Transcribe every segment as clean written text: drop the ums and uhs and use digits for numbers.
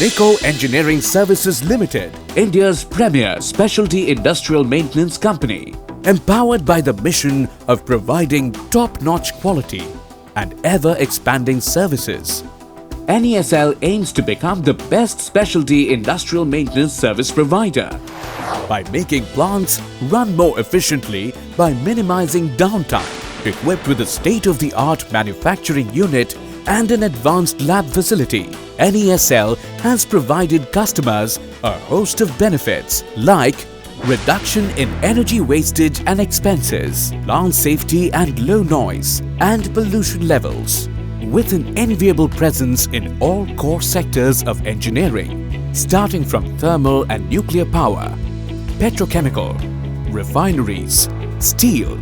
Nico Engineering Services Limited, India's premier specialty industrial maintenance company, empowered by the mission of providing top-notch quality and ever-expanding services. NESL aims to become the best specialty industrial maintenance service provider by making plants run more efficiently by minimizing downtime. Equipped with a state-of-the-art manufacturing unit and an advanced lab facility, NESL has provided customers a host of benefits like reduction in energy wastage and expenses, plant safety and low noise and pollution levels, with an enviable presence in all core sectors of engineering, starting from thermal and nuclear power, petrochemical, refineries, steel,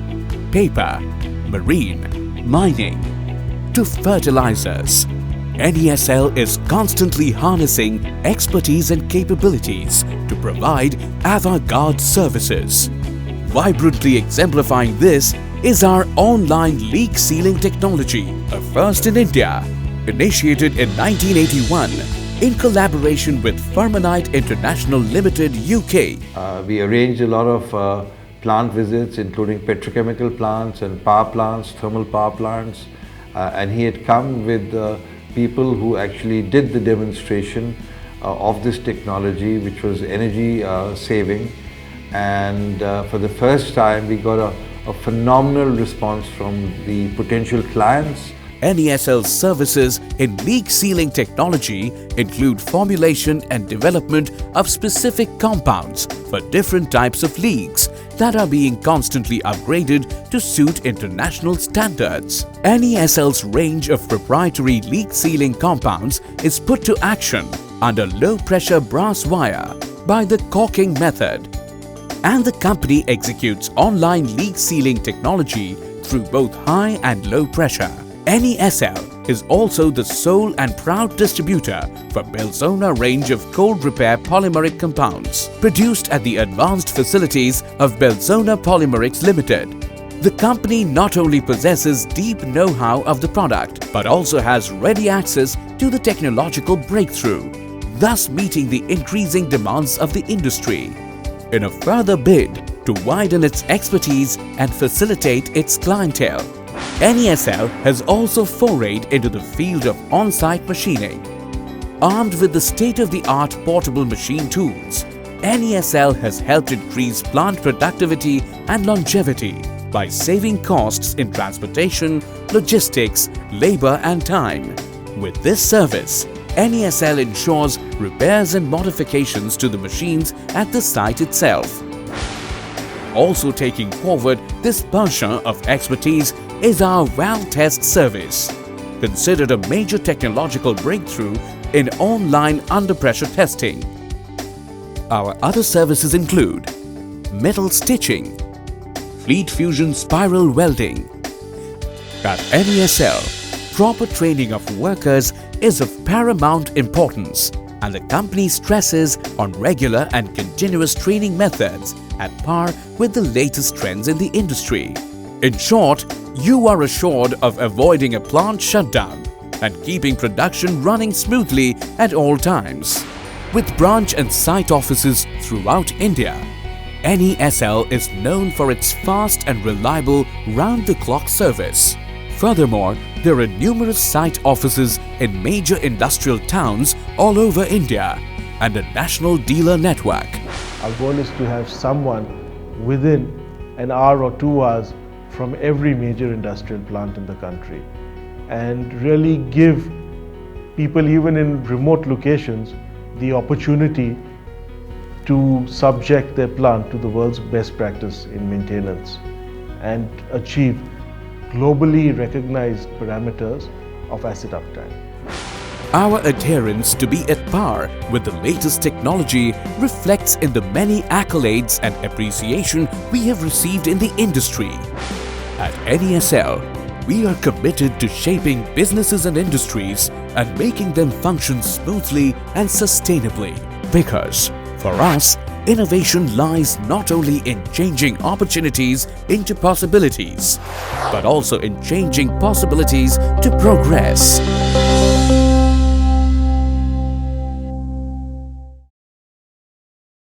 paper, marine, mining, to fertilizers. NESL is constantly harnessing expertise and capabilities to provide avant-garde services. Vibrantly exemplifying this is our online leak sealing technology, a first in India, initiated in 1981 in collaboration with Firmenite International Limited, UK. We arranged a lot of plant visits, including petrochemical plants and power plants, thermal power plants, and he had come with people who actually did the demonstration of this technology, which was energy saving, and for the first time we got a phenomenal response from the potential clients. NESL's services in leak sealing technology include formulation and development of specific compounds for different types of leaks that are being constantly upgraded to suit international standards. NESL's range of proprietary leak sealing compounds is put to action under low pressure brass wire by the caulking method, and the company executes online leak sealing technology through both high and low pressure. NESL is also the sole and proud distributor for Belzona range of cold repair polymeric compounds produced at the advanced facilities of Belzona Polymerics Limited. The company not only possesses deep know-how of the product but also has ready access to the technological breakthrough, thus meeting the increasing demands of the industry. In a further bid to widen its expertise and facilitate its clientele, NESL has also forayed into the field of on-site machining. Armed with the state-of-the-art portable machine tools, NESL has helped increase plant productivity and longevity by saving costs in transportation, logistics, labor and time. With this service, NESL ensures repairs and modifications to the machines at the site itself. Also taking forward this penchant of expertise is our valve test service, considered a major technological breakthrough in online under pressure testing. Our other services include metal stitching, fleet fusion spiral welding. At NESL, proper training of workers is of paramount importance, and the company stresses on regular and continuous training methods at par with the latest trends in the industry. In short, you are assured of avoiding a plant shutdown and keeping production running smoothly at all times. With branch and site offices throughout India, NESL is known for its fast and reliable round-the-clock service. Furthermore, there are numerous site offices in major industrial towns all over India and a national dealer network. Our goal is to have someone within an hour or 2 hours from every major industrial plant in the country, and really give people even in remote locations the opportunity to subject their plant to the world's best practice in maintenance and achieve globally recognized parameters of asset uptime. Our adherence to be at par with the latest technology reflects in the many accolades and appreciation we have received in the industry. At NESL, we are committed to shaping businesses and industries and making them function smoothly and sustainably. Because, for us, innovation lies not only in changing opportunities into possibilities, but also in changing possibilities to progress.